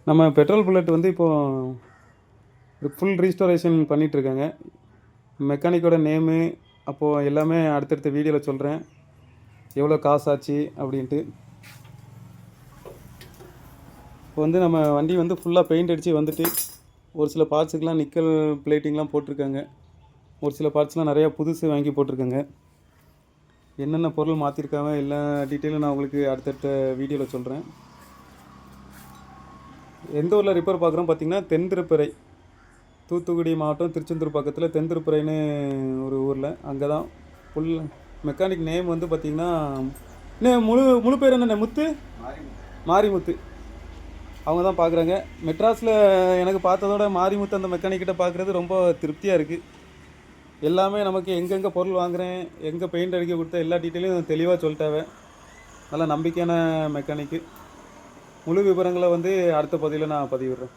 நம்ம petrol bullet வந்து இப்போது ஃபுல் ரீஸ்டோரேஷன் பண்ணிகிட்ருக்காங்க. மெக்கானிக்கோட நேமு அப்போது எல்லாமே அடுத்தடுத்த வீடியோவில் சொல்கிறேன், எவ்வளோ காசு ஆச்சு அப்படின்ட்டு. இப்போ வந்து நம்ம வண்டி வந்து ஃபுல்லாக பெயிண்ட் அடித்து வந்துட்டு, ஒரு சில பார்ட்ஸுக்கெலாம் நிக்கல் பிளேட்டிங்லாம் போட்டிருக்காங்க. ஒரு சில பார்ட்ஸ்லாம் நிறையா புதுசு வாங்கி போட்டிருக்காங்க. என்னென்ன பொருள் மாற்றிருக்காங்க எல்லா டீட்டெயிலும் நான் உங்களுக்கு அடுத்தடுத்த வீடியோவில் சொல்கிறேன். எந்த ஊரில் ரிப்பேர் பார்க்குறோம் பார்த்தீங்கன்னா, தென்திருப்பறை, தூத்துக்குடி மாவட்டம் திருச்செந்தூர் பக்கத்தில் தென்திருப்பறைன்னு ஒரு ஊரில். அங்கே தான் ஃபுல் மெக்கானிக் நேம் வந்து பார்த்திங்கன்னா, இன்னும் முழு பேர் என்னென்ன? மாரிமுத்து. அவங்க தான் பார்க்குறாங்க. மெட்ராஸில் எனக்கு பார்த்ததோட மாரிமுத்து அந்த மெக்கானிக்கிட்ட பார்க்குறது ரொம்ப திருப்தியாக இருக்குது. எல்லாமே நமக்கு எங்கெங்கே பொருள் வாங்குகிறேன், எங்கே பெயிண்ட் அடிக்க கொடுத்த எல்லா டீட்டெயிலையும் தெளிவாக சொல்லிட்டாவே. நல்ல நம்பிக்கையான மெக்கானிக்கு. முழு விவரங்களை வந்து அடுத்த பதிவில் நான் பதிவிடுறேன்.